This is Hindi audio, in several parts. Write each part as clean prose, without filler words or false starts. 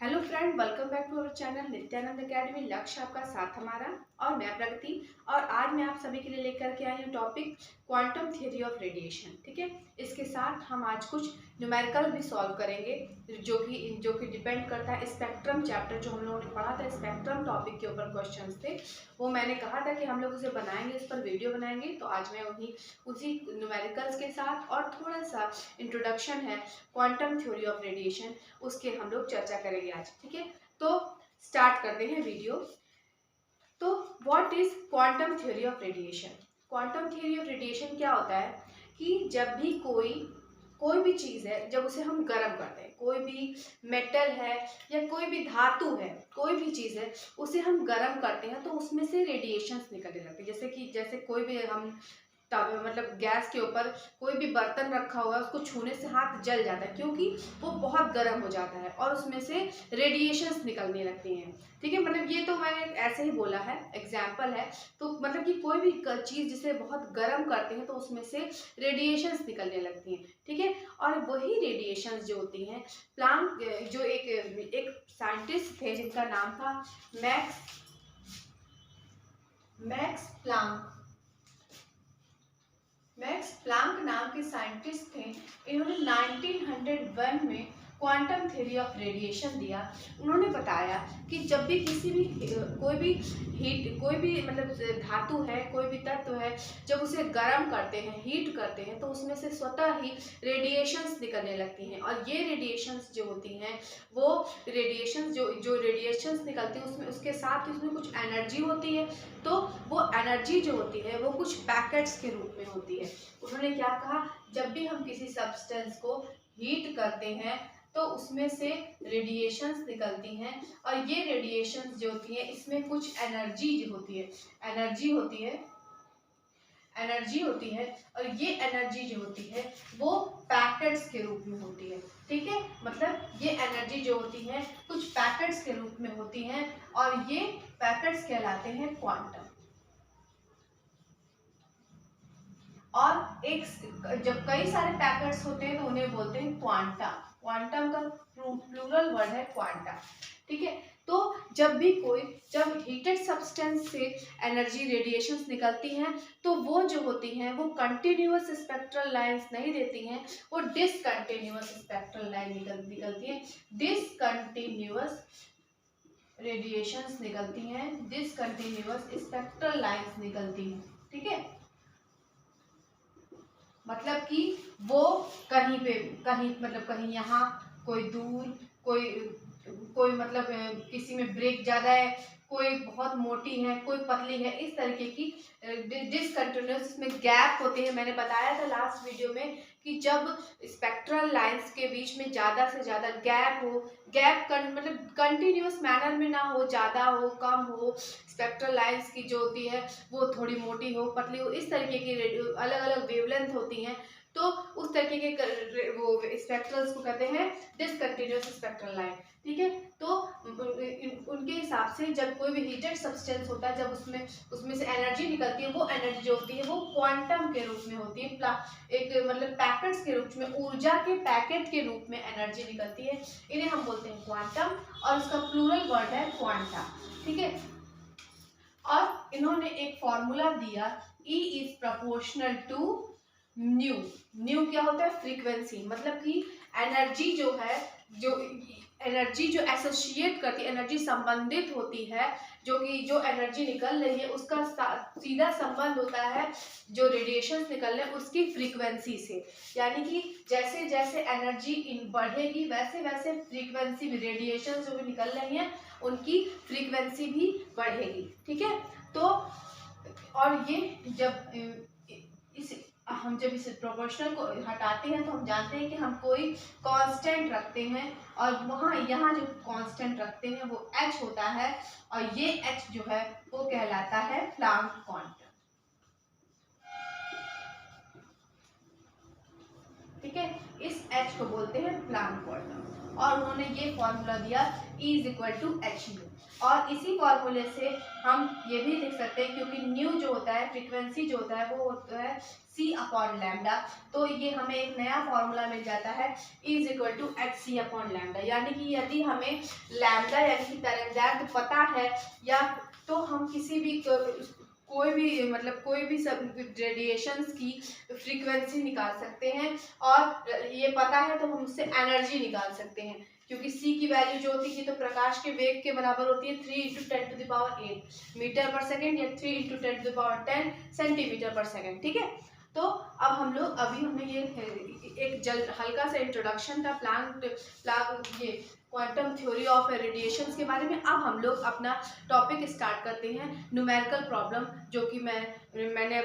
Hello friend, welcome back to our channel Nityanand academy. लक्ष्य आपका साथ हमारा और मैं प्रगति। और आज मैं आप सभी के लिए लेकर के आई हूँ topic quantum theory of radiation. ठीक है, इसके साथ हम आज कुछ न्यूमेरिकल भी सॉल्व करेंगे जो कि डिपेंड करता है स्पेक्ट्रम चैप्टर जो हम लोगों ने पढ़ा था। स्पेक्ट्रम टॉपिक के ऊपर क्वेश्चंस थे, वो मैंने कहा था कि हम लोग उसे बनाएंगे, उस पर वीडियो बनाएंगे। तो आज मैं उसी न्यूमेरिकल्स के साथ और थोड़ा सा इंट्रोडक्शन है क्वांटम थ्योरी ऑफ रेडिएशन, उसके हम लोग चर्चा करेंगे आज। ठीक है, तो स्टार्ट करते हैं वीडियो। तो what is quantum theory of radiation? Quantum theory of radiation क्या होता है कि जब भी कोई भी चीज़ है, जब उसे हम गर्म करते हैं, कोई भी मेटल है या कोई भी धातु है, कोई भी चीज़ है, उसे हम गर्म करते हैं तो उसमें से रेडिएशंस निकलने लगते हैं। जैसे कोई भी हम मतलब गैस के ऊपर कोई भी बर्तन रखा हुआ है, उसको छूने से हाथ जल जाता है क्योंकि वो बहुत गर्म हो जाता है और उसमें से रेडिएशंस निकलने लगती हैं। ठीक है, मतलब ये तो मैंने ऐसे ही बोला है, एग्जाम्पल है। तो मतलब कि कोई भी चीज़ जिसे बहुत गर्म करते हैं तो उसमें से रेडिएशंस निकलने लगती हैं। ठीक है, और वही रेडिएशंस जो होती हैं, प्लांक जो एक साइंटिस्ट थे जिनका नाम था मैक्स प्लांक। मैक्स प्लांक नाम के साइंटिस्ट थे। इन्होंने 1901 में क्वांटम थ्योरी ऑफ रेडिएशन दिया। उन्होंने बताया कि जब भी कोई भी मतलब धातु है, कोई भी तत्व है, जब उसे गर्म करते हैं, हीट करते हैं, तो उसमें से स्वतः ही रेडिएशंस निकलने लगती हैं। और ये रेडिएशंस जो होती हैं, वो रेडिएशंस जो रेडिएशंस निकलती हैं, उसमें उसके साथ उसमें कुछ एनर्जी होती है। तो वो एनर्जी जो होती है वो कुछ पैकेट्स के रूप में होती है। उन्होंने क्या कहा, जब भी हम किसी सब्सटेंस को हीट करते हैं तो उसमें से रेडिएशंस निकलती हैं और ये रेडिएशंस जो होती हैं, इसमें कुछ एनर्जी होती है, एनर्जी होती है एनर्जी होती है और ये एनर्जी जो होती है वो पैकेट्स के रूप में होती है। ठीक है, मतलब ये एनर्जी जो होती है कुछ पैकेट्स के रूप में होती हैं और ये पैकेट्स कहलाते हैं क्वांटम। और एक जब कई सारे पैकेट्स होते हैं तो उन्हें बोलते हैं क्वांटा। क्वांटम का प्लूरल वर्ड है क्वांटा। ठीक है, तो जब हीटेड सब्सटेंस से एनर्जी रेडिएशंस निकलती हैं तो वो जो होती हैं वो कंटिन्यूअस स्पेक्ट्रल लाइंस नहीं देती हैं, वो डिसकंटिन्यूअस स्पेक्ट्रल लाइन निकलती है। डिसकंटिन्यूअस रेडिएशंस निकलती हैं, डिसकंटिन्यूअस स्पेक्ट्रल लाइंस निकलती हैं। ठीक है, मतलब कि वो कहीं यहाँ, कोई दूर, कोई कोई मतलब किसी में ब्रेक ज़्यादा है, कोई बहुत मोटी है, कोई पतली है, इस तरीके की डिसकंटिन्यूअस इसमें गैप होते हैं। मैंने बताया था लास्ट वीडियो में कि जब स्पेक्ट्रल लाइंस के बीच में ज़्यादा से ज़्यादा गैप हो, मतलब कंटिन्यूअस मैनर में ना हो, ज़्यादा हो, कम हो, स्पेक्ट्रल लाइंस की जो होती है वो थोड़ी मोटी हो, पतली हो, इस तरीके की अलग अलग वेवलेंथ होती हैं। तो उस तरीके के वो स्पेक्ट्रल्स को कहते हैं डिसकंटिन्यूअस स्पेक्ट्रल लाइन। ठीक है, तो उनके हिसाब से जब कोई भी हीटेड सब्सटेंस होता है, जब उसमें से एनर्जी निकलती है, वो एनर्जी जो होती है वो क्वांटम के रूप में होती है, एक मतलब पैकेट्स के रूप में, ऊर्जा के पैकेट के रूप में एनर्जी निकलती है। इन्हें हम बोलते हैं क्वांटम और उसका प्लूरल वर्ड है क्वांटा। ठीक है, और इन्होंने एक फॉर्मूला दिया, E is proportional to nu. Nu क्या होता है? फ्रीक्वेंसी। मतलब कि एनर्जी जो है, जो एसोसिएट करती है, एनर्जी संबंधित होती है, जो एनर्जी निकल रही है उसका सीधा संबंध होता है जो रेडिएशंस निकल रहे हैं उसकी फ्रीक्वेंसी से। यानी कि जैसे जैसे एनर्जी बढ़ेगी वैसे वैसे फ्रीक्वेंसी भी, रेडिएशन जो भी निकल रही हैं उनकी फ्रीक्वेंसी भी बढ़ेगी। ठीक है, तो और ये जब इस प्रोपोर्शनल को हटाते हैं तो हम जानते हैं कि हम कोई कांस्टेंट रखते हैं और यहाँ जो कांस्टेंट रखते हैं वो h होता है और ये h जो है वो कहलाता है प्लांक क्वांटम। ठीक है, इस h को बोलते हैं प्लांक क्वांटम। और उन्होंने ये फॉर्मूला दिया E is equal to h nu. और इसी फॉर्मूले से हम ये भी लिख सकते हैं, क्योंकि न्यू जो होता है, फ्रीक्वेंसी जो होता है, वो होता है C अपॉन लैम्डा। तो ये हमें एक नया फॉर्मूला मिल जाता है E is equal to h c upon lambda. यानी कि यदि हमें लैम्डा यानी कि तरंगदैर्घ्य पता है, या तो हम किसी भी कोई भी सब रेडिएशंस की फ्रीक्वेंसी निकाल सकते हैं, और ये पता है तो हम उससे एनर्जी निकाल सकते हैं। क्योंकि c की वैल्यू जो होती है तो प्रकाश के वेग के बराबर होती है 3 × 10⁸ मीटर पर सेकेंड, या 3 × 10⁻10 सेंटीमीटर पर सेकेंड। ठीक है, तो अब हम लोग हमने ये एक हल्का सा इंट्रोडक्शन था ये क्वांटम थ्योरी ऑफ रेडिएशंस के बारे में। अब हम लोग अपना टॉपिक स्टार्ट करते हैं, न्यूमेरिकल प्रॉब्लम, जो कि मैंने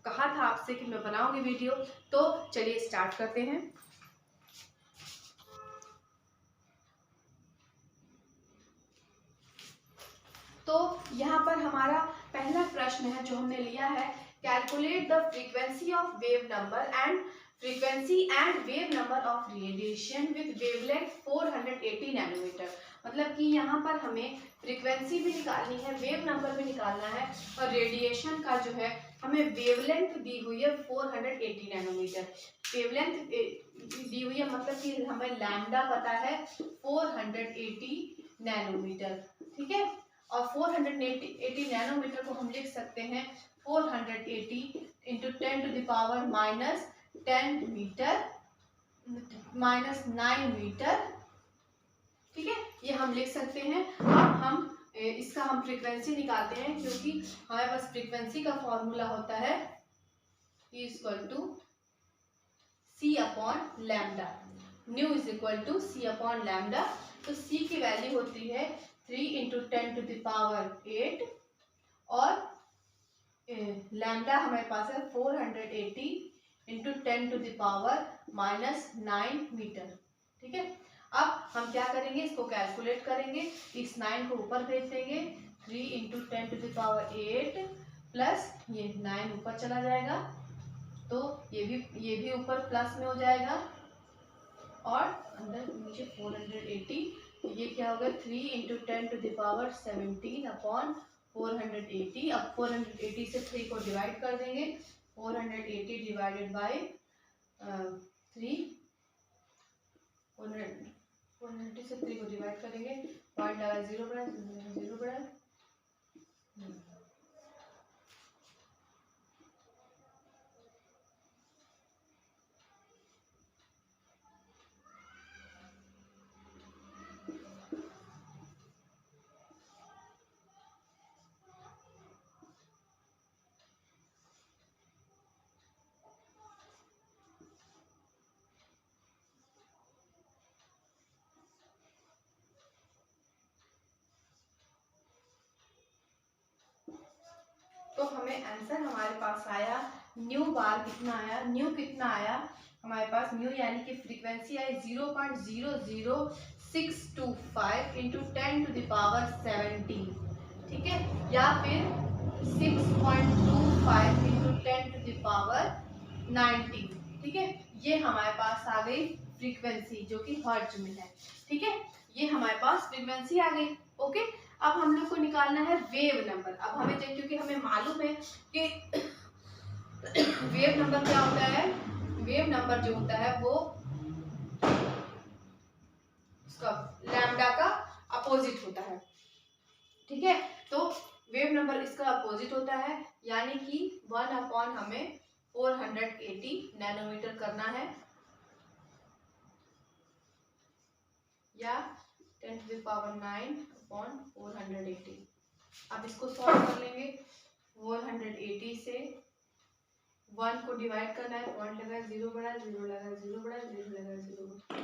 कहा था आपसे कि मैं बनाऊंगी वीडियो। तो चलिए स्टार्ट करते हैं। तो यहाँ पर हमारा पहला प्रश्न है जो हमने लिया है, calculate the frequency of wave number and wave number of radiation with wavelength 480 nanometre. मतलब कि यहाँ पर हमें फ्रीक्वेंसी भी निकालनी है, वेव नंबर भी निकालना है, और रेडिएशन का जो है हमें वेवलेंथ दी हुई है 480 नैनोमीटर। वेवलेंथ दी हुई है, मतलब कि हमें लैम्डा पता है 480 नैनोमीटर। ठीक है, और 480 नैनोमीटर को हम लिख सकते हैं 480 × 10⁻⁻10 मीटर -9 मीटर। ठीक है, ये हम लिख सकते हैं। अब हम इसका फ्रीक्वेंसी निकालते हैं, क्योंकि हमारे पास फ्रीक्वेंसी का फॉर्मूला होता है E = C upon lambda. Nu is equal to C upon lambda. तो C की वैल्यू होती है 3 × 10⁸, और लैम्डा हमारे पास है 480 × 10⁻⁻9 मीटर। ठीक है, अब हम क्या करेंगे, इसको कैलकुलेट करेंगे। इस 9 को ऊपर भेज देंगे, 3 × 10⁸ प्लस ये 9 ऊपर चला जाएगा, तो ये भी ऊपर प्लस में हो जाएगा, और अंदर नीचे 480। ये क्या होगा, 3 × 10⁻17 अपॉन 480। अब 480 से 3 को डिवाइड कर देंगे, 480 डिवाइडेड बाय 3, 480 से 3 को डिवाइड करेंगे, पॉइंट लगा 0 बढ़ा 0 बढ़ा। तो हमें आंसर हमारे पास आया, न्यू बार कितना आया, कितना आया हमारे पास, न्यू यानी कि फ्रीक्वेंसी आई 0.00625 × 10⁻17। ठीक है, या फिर 6.25 × 10⁻90। ठीक है, ये हमारे पास आ गई फ्रीक्वेंसी, जो कि हर्ट्ज में है। ठीक है, ये हमारे पास फ्रीक्वेंसी आ गई। ओके, अब हम लोग को निकालना है वेव नंबर। अब हमें, क्योंकि हमें मालूम है कि वेव नंबर क्या होता है, वेव नंबर जो होता है वो उसका लैम्डा का अपोजिट होता है। ठीक है, तो वेव नंबर इसका अपोजिट होता है, यानी कि 1 अपॉन हमें 480 नैनोमीटर करना है, या 10⁻9 अपॉन 480। अब इसको सॉल्व कर लेंगे। 480 से 1 को डिवाइड करना है, पॉइंट लगा 0 बढ़ा 0 लगा 0 बढ़ा 0 लगा 0 बढ़ा।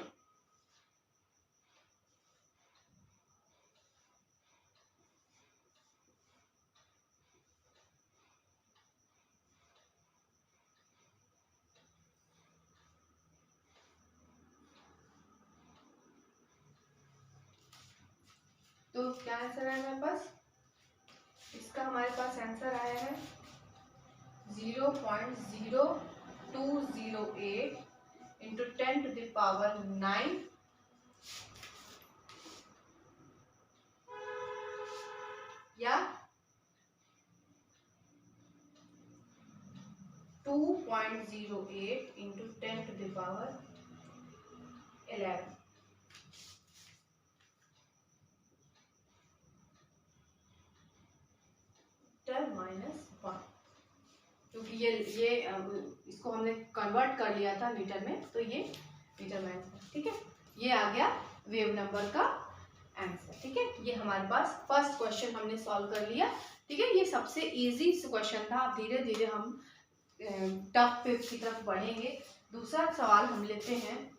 तो क्या आंसर है हमारे पास, इसका हमारे पास आंसर आया है 0.0208 × 10⁻9 या 2.08 इंटू 10⁻11 -1, क्योंकि ये इसको हमने कन्वर्ट कर लिया था मीटर में, तो ये मीटर -1, ठीक है। ये आ गया वेव नंबर का आंसर, ठीक है। ये हमारे पास फर्स्ट क्वेश्चन हमने सॉल्व कर लिया, ठीक है। ये सबसे इजी क्वेश्चन था। अब धीरे धीरे हम टफ पे की तरफ बढ़ेंगे। दूसरा सवाल हम लेते हैं।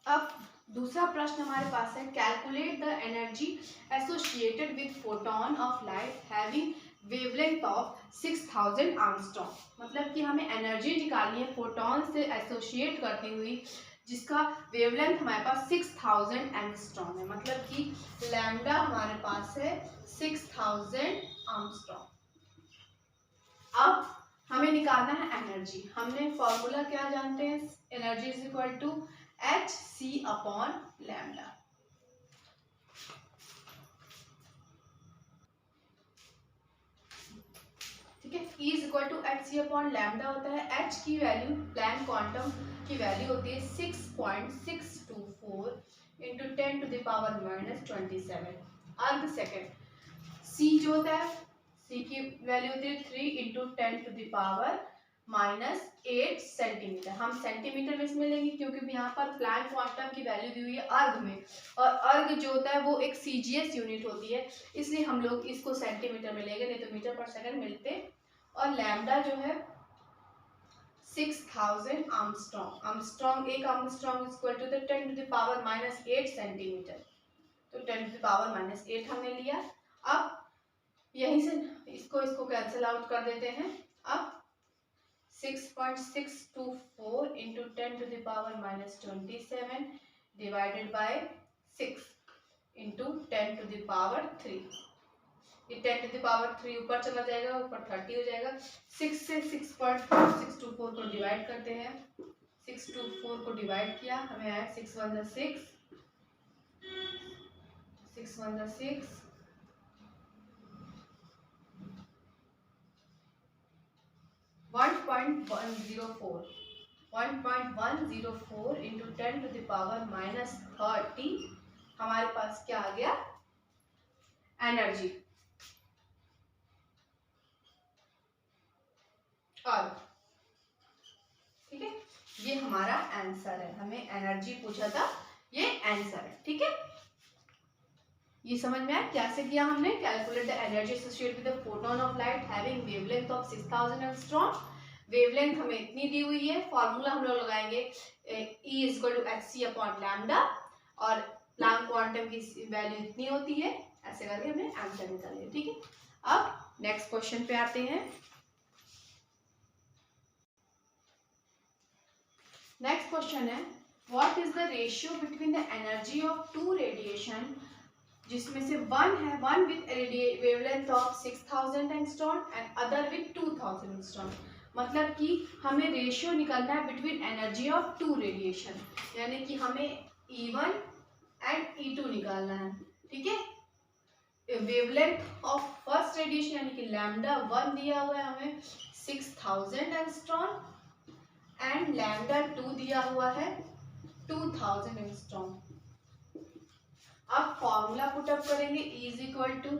अब दूसरा प्रश्न हमारे पास है, calculate the energy associated with photon of light having wavelength of 6000 angstrom. मतलब कि हमें एनर्जी निकालनी है फोटोन से एसोसिएट करती हुई, जिसका वेवलेंथ हमारे पास 6000 एंगस्ट्रॉम है। मतलब कि लैम्डा हमारे पास है 6000 एंगस्ट्रॉम। अब हमें निकालना है एनर्जी। हमने फॉर्मूला क्या जानते हैं, energy is equal to hc/λ। ठीक है, E is equal to hc/λ होता है। h की वैल्यू प्लैंक क्वांटम की वैल्यू होती है 6.624 इंटू 10⁻⁻27 अर्ग सेकेंड। c जो होता है, c की वैल्यू होती है 3 इंटू 10⁻⁸ सेंटीमीटर। हम सेंटीमीटर में इसमें लेंगे क्योंकि यहाँ पर प्लैंक क्वांटम की वैल्यू दी हुई है अर्ग में, और अर्ग जो होता है वो एक CGS यूनिट होती है, इसलिए हम लोग इसको सेंटीमीटर में लेंगे, नहीं तो मीटर पर सेकंड मिलते। और लैम्डा जो है 6000 आर्मस्ट्रॉन्ग, एक Armstrong is equal to 10⁻⁸ centimetre, तो 10⁻⁸ हमने लिया। अब यहीं से इसको कैंसिल आउट कर देते हैं। अब 6.624 इंटू 10⁻⁻27 डिवाइडेड बाय 6 इंटू 10⁻3। ये 10⁻3 ऊपर चला जाएगा, ऊपर 30 हो जाएगा। 6 से 6.624 को डिवाइड करते हैं। 624 को डिवाइड किया, हमें आया 6 1 6 6 1 6 1.104 इंटू 10⁻⁻30 हमारे पास क्या आ गया, एनर्जी। और ठीक है, ये हमारा आंसर है। हमें एनर्जी पूछा था, ये आंसर है, ठीक है। ये समझ में आया कैसे किया हमने। Calculate the energy associated with the photon of light having wavelength of 6000 angstrom. Wavelength हमें इतनी दी हुई है, फॉर्मूला हम लोग लगाएंगे E is equal to hc/λ, और प्लैंक क्वांटम की वैल्यू इतनी होती है। ऐसे करके हमने आंसर निकाल लिया, ठीक है। अब नेक्स्ट क्वेश्चन पे आते हैं। नेक्स्ट क्वेश्चन है, what is the ratio between the energy of two radiation, जिसमें से one with wavelength of 6000 angstrom and other with 2000 angstrom. मतलब कि हमें रेशियो निकालना है between energy of two radiation, यानी कि हमें E1 एंड E2 निकालना है, ठीक है। वेवलेंथ ऑफ फर्स्ट रेडिएशन यानी कि λ1 दिया हुआ है हमें 6000 एंगस्ट्रॉम, एंड λ2 दिया हुआ है 2000 एंगस्ट्रॉम। अब फॉर्मूला पुटअप करेंगे, E is equal to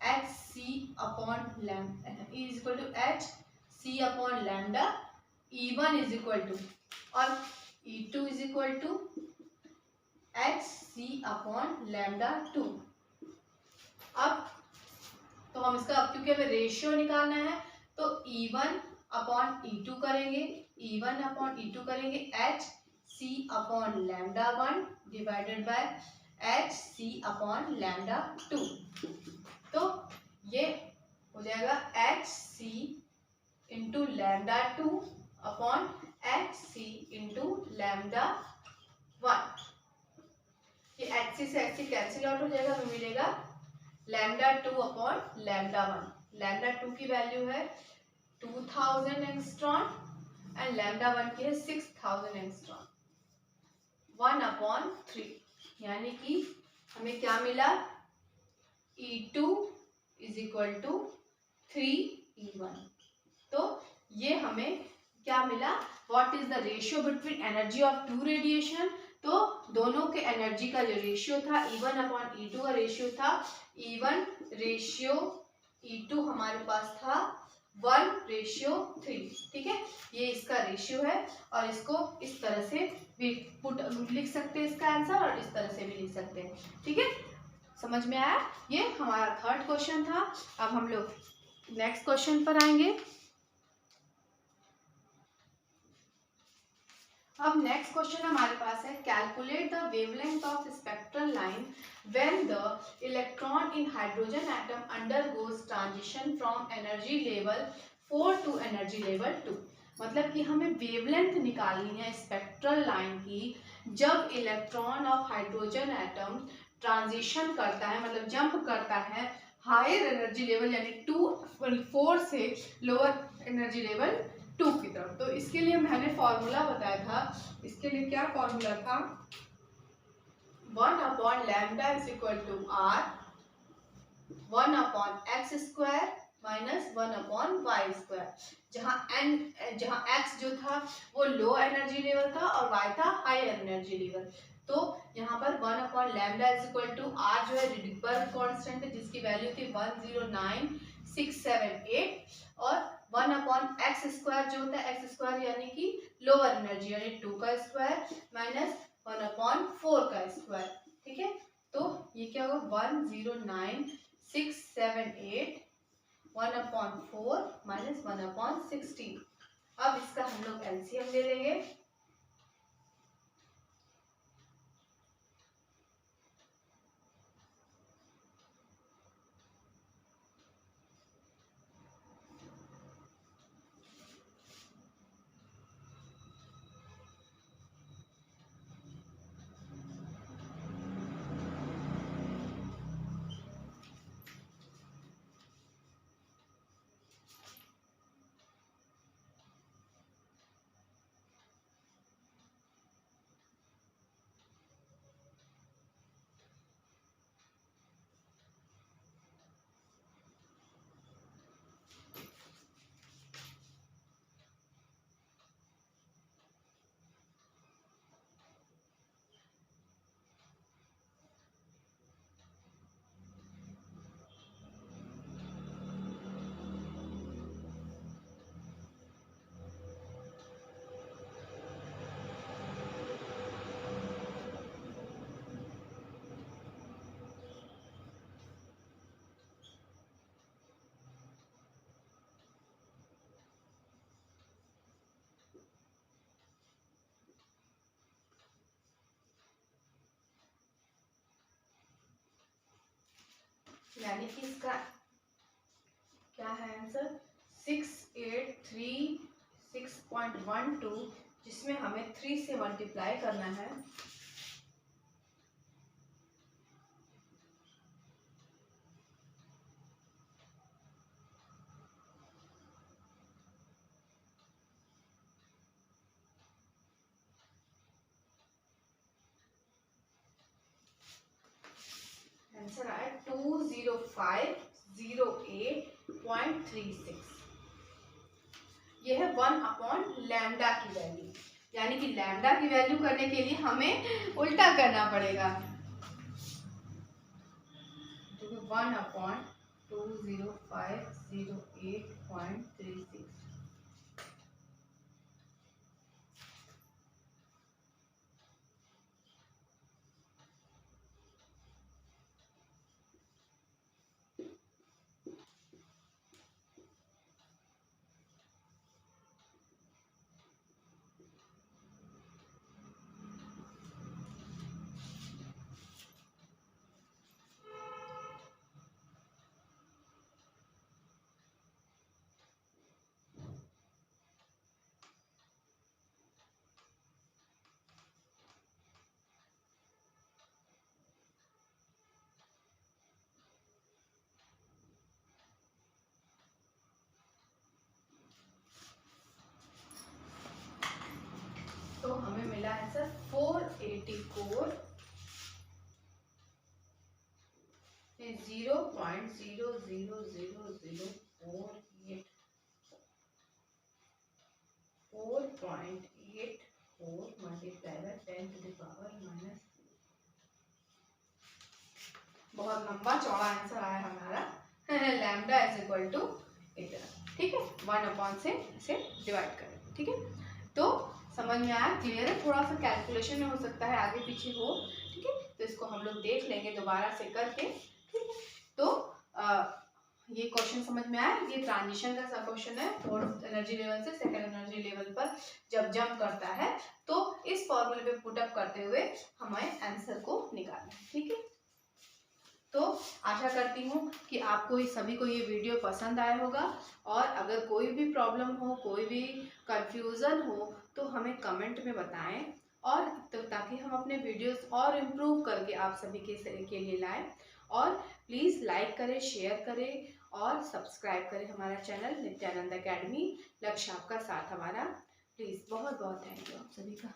hc/λ, E is equal to hc/λ, E1 is equal to, और E2 is equal to hc/λ2। अब तो हम इसका, क्योंकि हमें रेशियो निकालना है, तो E1/E2 करेंगे, E1/E2 करेंगे hc/λ1 डिवाइडेड बाय hc/λ2। तो ये हो जाएगा hc into λ2 upon hc into λ1। ये hc से hc कैंसिल आउट हो जाएगा, हमें मिलेगा λ2 अपॉन λ1। λ2 की वैल्यू है 2000 एंगस्ट्रॉम एंड λ1 की है 6000 एंगस्ट्रॉम। 1/3, यानी कि हमें क्या मिला, E2 is equal to 3E1। तो ये हमें क्या मिला, what is the ratio between energy of two radiation. तो दोनों के एनर्जी का जो रेशियो था E1/E2 का रेशियो था E1 रेशियो E2 हमारे पास था 1/3। ठीक है, ये इसका रेशियो है और इसको इस तरह से भी लिख सकते हैं इसका आंसर, और इस तरह से भी लिख सकते हैं। ठीक है, समझ में आया। ये हमारा थर्ड क्वेश्चन था। अब हम लोग नेक्स्ट क्वेश्चन पर आएंगे। अब नेक्स्ट क्वेश्चन हमारे पास है, calculate the wavelength of spectral line when the electron in hydrogen atom undergoes transition from energy level 4 to energy level 2। मतलब कि हमें वेवलेंथ निकालनी है स्पेक्ट्रल लाइन की जब electron of hydrogen atom transition करता है, मतलब जंप करता है हायर एनर्जी लेवल यानी 4 से लोअर एनर्जी लेवल 2 की तरफ। तो इसके लिए मैंने फॉर्मूला बताया था, इसके लिए क्या फॉर्मूला था, 1/λ is equal to r 1/x² minus 1/y², जहाँ x जो था वो लो एनर्जी लेवल था और y था हाई एनर्जी लेवल। तो यहाँ पर 1/λ इज इक्वल टू r जो है रिडबर्ग कांस्टेंट है जिसकी वैल्यू थी 109678, और 1/x² जो होता है x² यानी कि लोअर एनर्जी यानी 2 का स्क्वायर माइनस 1/4 का स्क्वायर। ठीक है, तो ये क्या होगा 109678 1/4 माइनस 1/16। अब इसका हम लोग एलसीएम ले लेंगे। यानी कि इसका क्या है आंसर 6836.12, जिसमें हमें 3 से मल्टीप्लाई करना है। आंसर आया 20508.36। यह है 1/λ की वैल्यू, यानी कि लैम्डा की वैल्यू करने के लिए हमें उल्टा करना पड़ेगा। 1/20508.36। तो हमें मिला मिला है sir 484 0.0000484 multiply by 10 to the power minus. बहुत लंबा चौड़ा आंसर आया हमारा। लैम्डा इज इक्वल टू इतना, ठीक है, 1 से इसे डिवाइड करें, ठीक है। तो समझ में आया, क्लियर है। थोड़ा सा कैलकुलेशन में हो सकता है आगे पीछे हो, ठीक है, तो इसको हम लोग देख लेंगे दोबारा से करके, ठीक है। तो ये क्वेश्चन समझ में आया। ये ट्रांजिशन का सा क्वेश्चन है, फोर्थ एनर्जी लेवल से सेकंड एनर्जी लेवल पर जब जंप करता है तो इस फॉर्मूले पे पुट अप करते हुए हमें आंसर को निकालना है, ठीक है। तो आशा करती हूँ कि आपको ये सभी को ये वीडियो पसंद आया होगा, और अगर कोई भी प्रॉब्लम हो, कोई भी कंफ्यूजन हो तो हमें कमेंट में बताएं, और तो ताकि हम अपने वीडियोस और इम्प्रूव करके आप सभी के लिए लाएं। और प्लीज़ लाइक करें, शेयर करें और सब्सक्राइब करें हमारा चैनल नित्यानंद एकेडमी। लक्ष्य आपका साथ हमारा। प्लीज़ बहुत बहुत थैंक यू आप सभी का।